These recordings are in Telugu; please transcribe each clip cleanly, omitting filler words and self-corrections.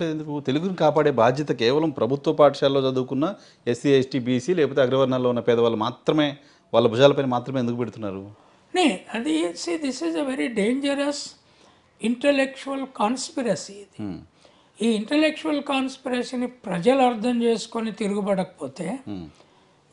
ఎందుకు తెలుగుని కాపాడే బాధ్యత కేవలం ప్రభుత్వ పాఠశాలలో చదువుకున్న ఎస్సీ, ఎస్టీ, బీసీ లేకపోతే అగ్రవర్ణాల్లో ఉన్న పేదవాళ్ళు మాత్రమే వాళ్ళ భుజాలపైన మాత్రమే ఎందుకు పెడుతున్నారు? నే అది this is a very dangerous intellectual conspiracy ఇది. ఈ ఇంటలెక్చువల్ కాన్స్పిరసీని ప్రజలు అర్థం చేసుకొని తిరుగుబడకపోతే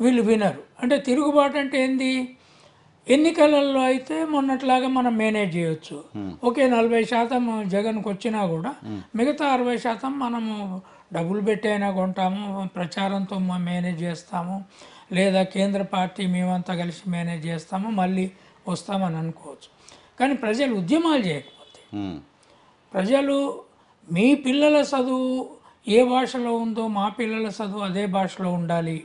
వీళ్ళు వినరు. అంటే తిరుగుబాటు అంటే ఏంది? ఎన్నికలలో అయితే మొన్నట్లాగా మనం మేనేజ్ చేయొచ్చు. ఓకే, 40% జగన్కి వచ్చినా కూడా మిగతా 60% మనము డబ్బులు పెట్టి అయినా కొంటాము, ప్రచారంతో మేనేజ్ చేస్తాము, లేదా కేంద్ర పార్టీ మేమంతా కలిసి మేనేజ్ చేస్తాము, మళ్ళీ వస్తామని అనుకోవచ్చు. కానీ ప్రజలు ఉద్యమాలు చేయకపోతే, ప్రజలు మీ పిల్లల చదువు ఏ భాషలో ఉందో మా పిల్లల చదువు అదే భాషలో ఉండాలి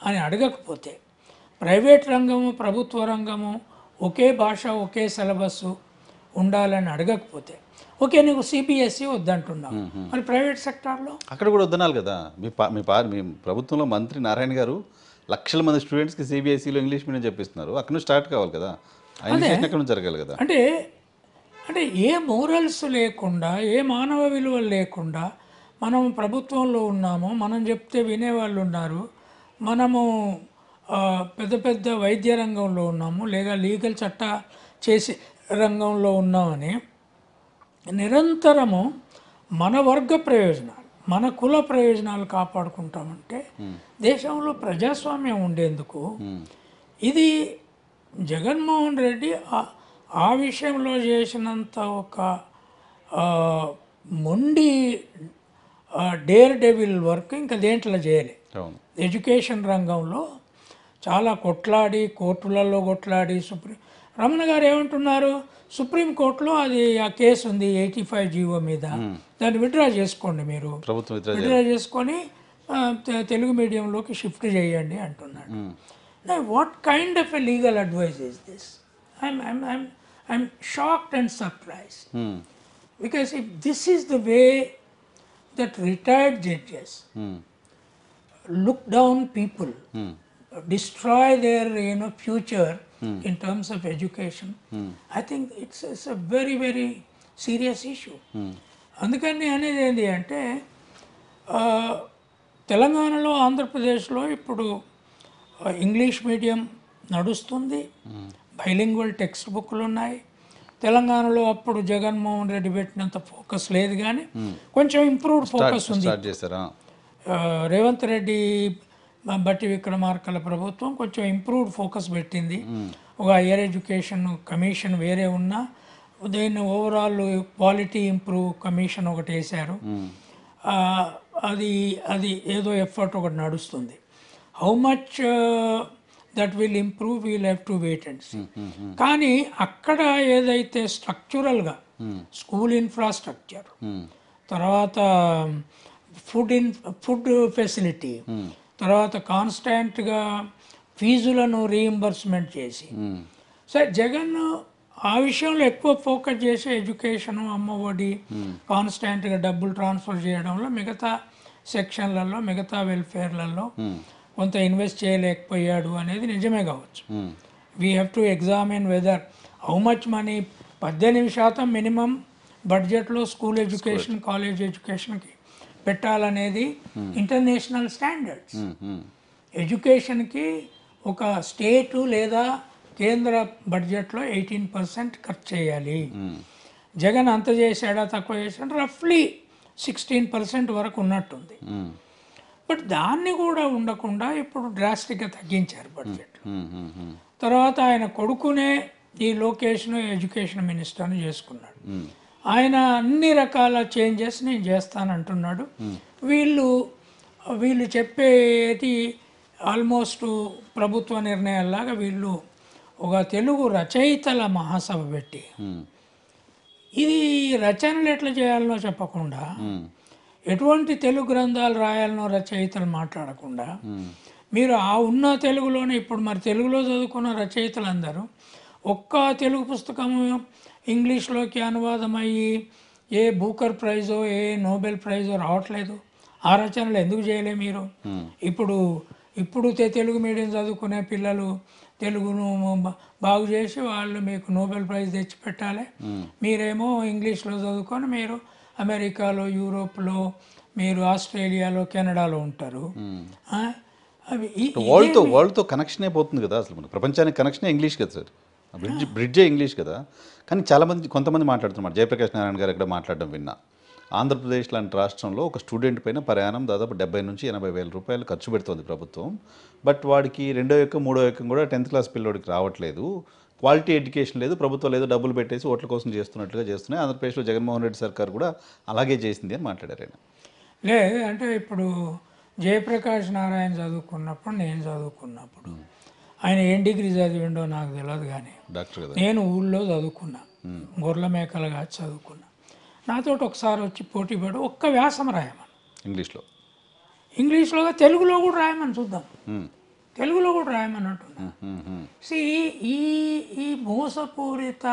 అని అడగకపోతే, ప్రైవేట్ రంగము ప్రభుత్వ రంగము ఒకే భాష ఒకే సిలబస్సు ఉండాలని అడగకపోతే, ఓకే నీకు సిబిఎస్ఈ వద్దంటున్నావు, మరి ప్రైవేట్ సెక్టార్లో అక్కడ కూడా వద్దనాలి కదా. మీ ప్రభుత్వంలో మంత్రి నారాయణ గారు లక్షల మంది స్టూడెంట్స్కి సిబిఎస్ఈలో ఇంగ్లీష్ మీడియం చెప్పిస్తున్నారు. అక్కడ నుంచి స్టార్ట్ కావాలి కదా, అక్కడ నుంచి జరగాలి కదా. అంటే అంటే ఏ మోరల్స్ లేకుండా, ఏ మానవ విలువలు లేకుండా మనం ప్రభుత్వంలో ఉన్నాము, మనం చెప్తే వినేవాళ్ళు ఉన్నారు, మనము పెద్ద పెద్ద వైద్య రంగంలో ఉన్నాము, లేదా లీగల్ చట్ట చేసే రంగంలో ఉన్నామని నిరంతరము మన వర్గ ప్రయోజనాలు, మన కుల ప్రయోజనాలు కాపాడుకుంటామంటే దేశంలో ప్రజాస్వామ్యం ఉండేందుకు ఇది జగన్మోహన్ రెడ్డి ఆ విషయంలో చేసినంత ఒక మొండి డేర్ డెవిల్ వర్క్ ఇంకా దేంట్లో చేయలే. ఎడ్యుకేషన్ రంగంలో చాలా కొట్లాడి, కోర్టులలో కొట్లాడి, రమణ గారు ఏమంటున్నారు, సుప్రీంకోర్టులో అది ఆ కేసు ఉంది 85 జీవో మీద, దాన్ని విత్డ్రా చేసుకోండి, మీరు విత్డ్రా చేసుకొని తెలుగు మీడియంలోకి షిఫ్ట్ చేయండి అంటున్నాడు. What kind of a legal advice is this? I'm shocked and surprised. Because if this is the way that retired judges look down people, destroy their future in terms of education, I think it's a very very serious issue. అందుకని అనేది ఏంటి అంటే, తెలంగాణలో ఆంధ్రప్రదేశ్లో ఇప్పుడు ఇంగ్లీష్ మీడియం నడుస్తుంది, బైలింగ్వల్ టెక్స్ట్ బుక్లు ఉన్నాయి. తెలంగాణలో అప్పుడు జగన్మోహన్ రెడ్డి పెట్టినంత ఫోకస్ లేదు, కానీ కొంచెం ఇంప్రూవ్డ్ ఫోకస్ ఉంది. రేవంత్ రెడ్డి బట్టి విక్రమార్కల ప్రభుత్వం కొంచెం ఇంప్రూవ్డ్ ఫోకస్ పెట్టింది. ఒక హయ్యర్ ఎడ్యుకేషన్ కమిషన్ వేరే ఉన్నా దీన్ని ఓవరాల్ క్వాలిటీ ఇంప్రూవ్ కమిషన్ ఒకటి వేశారు. అది ఏదో ఎఫర్ట్ ఒకటి నడుస్తుంది. How much that will improve, we'll have to wait and see. కానీ అక్కడ ఏదైతే స్ట్రక్చరల్గా స్కూల్ ఇన్ఫ్రాస్ట్రక్చర్, తర్వాత ఫుడ్ ఫెసిలిటీ, తర్వాత కాన్స్టాంట్గా ఫీజులను రీయింబర్స్మెంట్ చేసి, సరే జగన్ ఆ విషయంలో ఎక్కువ ఫోకస్ చేసి ఎడ్యుకేషను, అమ్మఒడి, కాన్స్టాంట్గా డబ్బులు ట్రాన్స్ఫర్ చేయడంలో, మిగతా సెక్షన్లలో, మిగతా వెల్ఫేర్లలో కొంత ఇన్వెస్ట్ చేయలేకపోయాడు అనేది నిజమే కావచ్చు. We have to examine whether how much money. 18% minimum బడ్జెట్లో స్కూల్ ఎడ్యుకేషన్, కాలేజ్ ఎడ్యుకేషన్కి పెట్టాలనేది ఇంటర్నేషనల్ స్టాండర్డ్స్. ఎడ్యుకేషన్కి ఒక స్టేటు లేదా కేంద్ర బడ్జెట్లో 18% ఖర్చు చేయాలి. జగన్ అంత చేశాడా తక్కువ చేశాడు? రఫ్లీ 16% వరకు ఉన్నట్టుంది. బట్ దాన్ని కూడా ఉండకుండా ఇప్పుడు డ్రాస్టిక్గా తగ్గించారు బడ్జెట్. తర్వాత ఆయన కొడుకునే ఈ లోకేష్ను ఎడ్యుకేషన్ మినిస్టర్ని చేసుకున్నాడు. ఆయన అన్ని రకాల చేంజెస్ నేను చేస్తానంటున్నాడు. వీళ్ళు చెప్పేది ఆల్మోస్ట్ ప్రభుత్వ నిర్ణయాల్లాగా వీళ్ళు ఒక తెలుగు రచయితల మహాసభ పెట్టి, ఇది రచనలు ఎట్లా చేయాలనో చెప్పకుండా, ఎటువంటి తెలుగు గ్రంథాలు రాయాలనో రచయితలు మాట్లాడకుండా, మీరు ఆ ఉన్న తెలుగులోనే ఇప్పుడు మరి తెలుగులో చదువుకున్న రచయితలందరూ ఒక్క తెలుగు పుస్తకము ఇంగ్లీష్లోకి అనువాదం అయ్యి ఏ బూకర్ ప్రైజో ఏ నోబెల్ ప్రైజో రావట్లేదు. ఆ రచనలు ఎందుకు చేయలే మీరు? ఇప్పుడు తెలుగు మీడియం చదువుకునే పిల్లలు తెలుగును బాగు చేసి వాళ్ళు మీకు నోబెల్ ప్రైజ్ తెచ్చి పెట్టాలి. మీరేమో ఇంగ్లీష్లో చదువుకొని మీరు అమెరికాలో, యూరోప్లో, మీరు ఆస్ట్రేలియాలో, కెనడాలో ఉంటారు. ఆ, అవి వరల్డ్తో కనెక్షన్ అయిపోతుంది కదా అసలు. మనకు ప్రపంచానికి కనెక్షనే ఇంగ్లీష్ కదా సార్. బ్రిడ్జే ఇంగ్లీష్ కదా. కానీ కొంతమంది మాట్లాడుతున్నారు. జయప్రకాష్ నారాయణ గారు ఇక్కడ మాట్లాడడం విన్నా. ఆంధ్రప్రదేశ్ లాంటి రాష్ట్రంలో ఒక స్టూడెంట్ పైన ప్రయాణం దాదాపు 70 నుంచి 80 వేల రూపాయలు ఖర్చు పెడుతుంది ప్రభుత్వం. బట్ వాడికి 2వ ఎక్కం 3వ ఎక్కం కూడా 10th క్లాస్ పిల్లోడికి రావట్లేదు. క్వాలిటీ ఎడ్యుకేషన్ లేదు, ప్రభుత్వం లేదు, డబ్బులు పెట్టేసి ఓట్ల కోసం చేస్తున్నట్లుగా చేస్తున్నాయి. ఆంధ్రప్రదేశ్లో జగన్మోహన్ రెడ్డి సర్కార్ కూడా అలాగే చేసింది అని మాట్లాడారు ఆయన. అంటే ఇప్పుడు జయప్రకాష్ నారాయణ చదువుకున్నప్పుడు, నేను చదువుకున్నప్పుడు, ఆయన ఏం డిగ్రీ చదివిండో నాకు తెలియదు, కానీ డాక్టర్ కదా, నేను ఊళ్ళో చదువుకున్నా, గొర్రెల మేకలుగా చదువుకున్నా. నాతో ఒకసారి వచ్చి పోటీపడి ఒక్క వ్యాసం రాయమని ఇంగ్లీష్లో, తెలుగులో కూడా రాయమని చూద్దాం, తెలుగులో కూడా రాయమని అంటున్నా. ఈ మోసపూరిత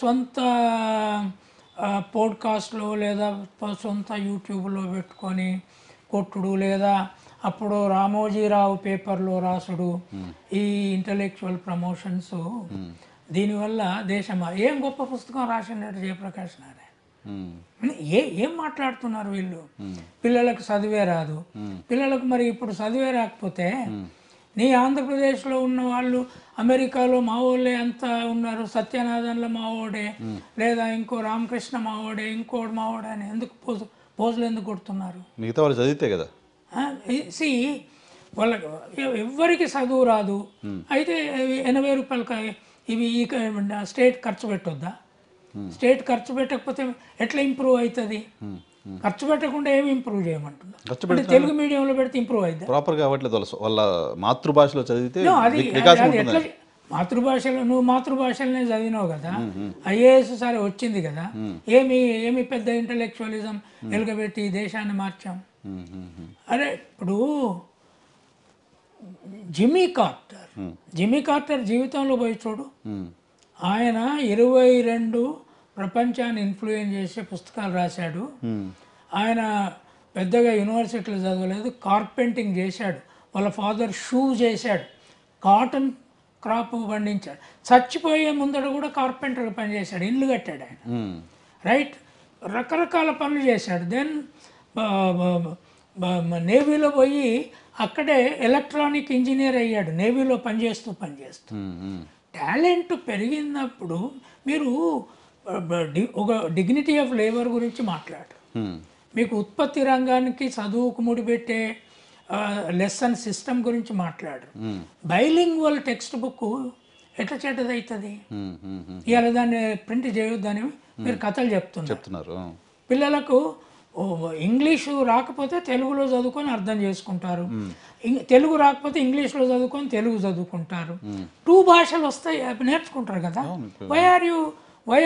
సొంత పోడ్కాస్ట్లో లేదా సొంత యూట్యూబ్లో పెట్టుకొని కొట్టుడు, లేదా అప్పుడు రామోజీరావు పేపర్లో రాసుడు, ఈ ఇంటలెక్చువల్ ప్రమోషన్స్, దీనివల్ల దేశం ఏం గొప్ప పుస్తకం రాసిండట జయప్రకాష్ నారాయణ. ఏం మాట్లాడుతున్నారు వీళ్ళు? పిల్లలకు చదివే రాదు. పిల్లలకు మరి ఇప్పుడు చదివే రాకపోతే నీ ఆంధ్రప్రదేశ్లో ఉన్న వాళ్ళు అమెరికాలో మావోళ్ళే అంతా ఉన్నారు, సత్యనాథన్ల మావోడే, లేదా ఇంకో రామకృష్ణ మావోడే, ఇంకోటి మావోడే అని ఎందుకు పోజులు ఎందుకు కొడుతున్నారు? మిగతా వాళ్ళు చదివితే కదా. వాళ్ళకి ఎవ్వరికి చదువు రాదు. అయితే 80 రూపాయలు ఇవి స్టేట్ ఖర్చు పెట్టొద్దా? స్టేట్ ఖర్చు పెట్టకపోతే ఎట్లా ఇంప్రూవ్ అవుతుంది? ఖర్చు పెట్టకుండా ఏమి ఇంప్రూవ్ చేయమంటున్నారు? తెలుగు మీడియంలో పెడితే ఇంప్రూవ్ అవుతుంది? ప్రాపర్గా అవ్వట్లేదు. వాళ్ళ మాతృభాషలో చదివితే ఎట్లా మాతృభాషలో, నువ్వు మాతృభాషలనే చదివినావు కదా, ఐఏఎస్ సరే వచ్చింది కదా, ఏమి పెద్ద ఇంటలెక్చువలిజం వెలుగబెట్టి దేశాన్ని మార్చాం? అరే ఇప్పుడు జిమ్మీ కార్టర్ జీవితంలో పోయి చూడు. ఆయన 22 ప్రపంచాన్ని ఇన్ఫ్లుయెన్స్ చేసే పుస్తకాలు రాశాడు. ఆయన పెద్దగా యూనివర్సిటీలు చదవలేదు, కార్పెంటింగ్ చేశాడు, వాళ్ళ ఫాదర్ షూ చేశాడు, కాటన్ క్రాప్ పండించాడు, చచ్చిపోయే ముందర కూడా కార్పెంటర్ పని చేశాడు, ఇల్లు కట్టాడు ఆయన, రైట్, రకరకాల పనులు చేశాడు. దెన్ నేవీలో పోయి అక్కడే ఎలక్ట్రానిక్ ఇంజనీర్ అయ్యాడు, నేవీలో పనిచేస్తూ టాలెంట్ పెరిగినప్పుడు మీరు ఒక డిగ్నిటీ ఆఫ్ లేబర్ గురించి మాట్లాడు. మీకు ఉత్పత్తి రంగానికి చదువుకు ముడిపెట్టే లెసన్ సిస్టమ్ గురించి మాట్లాడు. బైలింగ్వల్ టెక్స్ట్ బుక్ ఎట్లా చెడ్డదవుతుంది? ఇవాళ దాన్ని ప్రింట్ చేయొద్దని మీరు కథలు చెప్తున్నారు. పిల్లలకు ఇంగ్లీషు రాకపోతే తెలుగులో చదువుకొని అర్థం చేసుకుంటారు, తెలుగు రాకపోతే ఇంగ్లీష్లో చదువుకొని తెలుగు చదువుకుంటారు. 2 భాషలు వస్తాయి, నేర్చుకుంటారు కదా. Why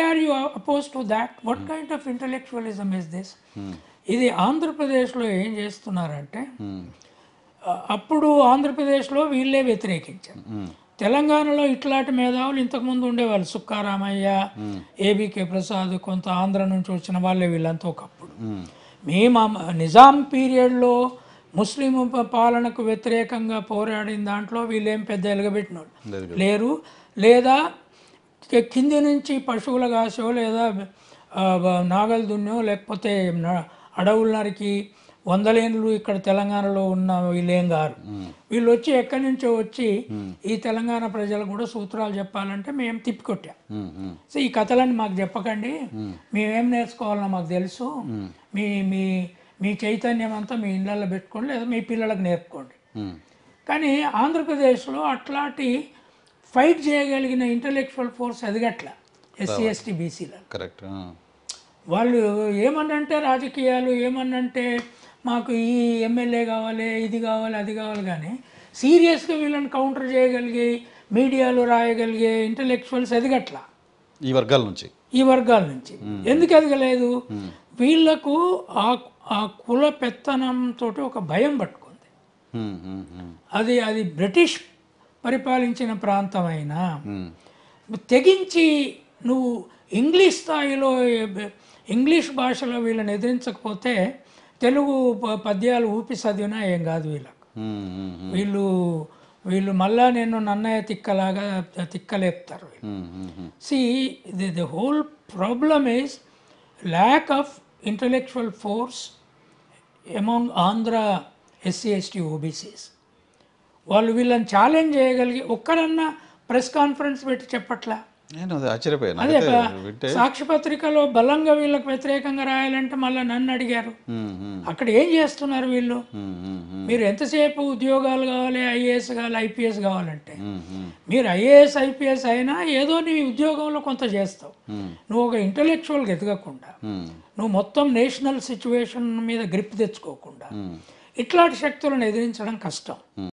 are you oppose to that? What kind of intellectualism is this? ఇది ఆంధ్రప్రదేశ్లో ఏం చేస్తున్నారంటే, అప్పుడు ఆంధ్రప్రదేశ్లో వీళ్ళే వ్యతిరేకించారు. తెలంగాణలో ఇట్లాంటి మేధావులు ఇంతకుముందు ఉండేవాళ్ళు, సుక్కారామయ్య, ఏబికే ప్రసాద్, కొంత ఆంధ్ర నుంచి వచ్చిన వాళ్ళే వీళ్ళంతా ఒకప్పుడు. మేము నిజాం పీరియడ్లో ముస్లిం పాలనకు వ్యతిరేకంగా పోరాడిన దాంట్లో వీళ్ళేం పెద్ద ఎలగబెట్టిన లేరు, లేదా కింది నుంచి పశువుల కాసో లేదా నాగలు దున్నో లేకపోతే అడవుల నరికి 100 ఏళ్ళు ఇక్కడ తెలంగాణలో ఉన్న వీళ్ళేం గారు. వీళ్ళు వచ్చి ఎక్కడి నుంచో వచ్చి ఈ తెలంగాణ ప్రజలకు కూడా సూత్రాలు చెప్పాలంటే మేము తిప్పికొట్టాం. సో ఈ కథలన్నీ మాకు చెప్పకండి, మేమేం నేర్చుకోవాలన్నా మాకు తెలుసు, మీ మీ మీ చైతన్యం అంతా మీ ఇళ్ళల్లో పెట్టుకోండి, లేదా మీ పిల్లలకు నేర్పుకోండి. కానీ ఆంధ్రప్రదేశ్లో అట్లాంటి ఫైట్ చేయగలిగిన ఇంటలెక్చువల్ ఫోర్స్ ఎదగట్ల ఎస్సీ ఎస్టీ బీసీలో. కరెక్ట్. వాళ్ళు ఏమన్నంటే రాజకీయాలు, ఏమన్నంటే మాకు ఈ ఎమ్మెల్యే కావాలి, ఇది కావాలి, అది కావాలి, కానీ సీరియస్గా వీళ్ళని కౌంటర్ చేయగలిగే, మీడియాలో రాయగలిగే ఇంటలెక్చువల్స్ ఎదగట్ల ఈ వర్గాల నుంచి. ఎందుకు ఎదగలేదు? వీళ్లకు ఆ కుల పెత్తనంతో ఒక భయం పట్టుకుంది. అది బ్రిటిష్ పరిపాలించిన ప్రాంతమైనా తెగించి నువ్వు ఇంగ్లీష్ స్థాయిలో, ఇంగ్లీష్ భాషలో వీళ్ళని ఎదిరించకపోతే తెలుగు పద్యాలు ఊపి చదివినా ఏం కాదు వీళ్ళకు. వీళ్ళు మళ్ళా నేను నన్నయ్య తిక్కలాగా తిక్కలేపుతారు. See the whole problem is lack of intellectual force among Andhra SC ST OBCs. వాళ్ళు వీళ్ళని ఛాలెంజ్ చేయగలిగి ఒక్కరన్నా ప్రెస్ కాన్ఫరెన్స్ పెట్టి చెప్పట్లా. నేను అది ఆశ్చర్యపోయాను. అదే అయితే వింటే సాక్షి పత్రికలో బలంగా వీళ్ళకి వ్యతిరేకంగా రాయాలంటే మళ్ళీ నన్ను అడిగారు. అక్కడ ఏం చేస్తున్నారు వీళ్ళు? మీరు ఎంతసేపు ఉద్యోగాలు కావాలి, ఐఏఎస్ కావాలి, ఐపీఎస్ కావాలంటే మీరు ఐఏఎస్ ఐపీఎస్ అయినా ఏదో నీ ఉద్యోగంలో కొంత చేస్తావు. నువ్వు ఒక ఇంటలెక్చువల్గా ఎదగకుండా, నువ్వు మొత్తం నేషనల్ సిచ్యువేషన్ మీద గ్రిప్ తెచ్చుకోకుండా ఇట్లాంటి శక్తులను ఎదిరించడం కష్టం.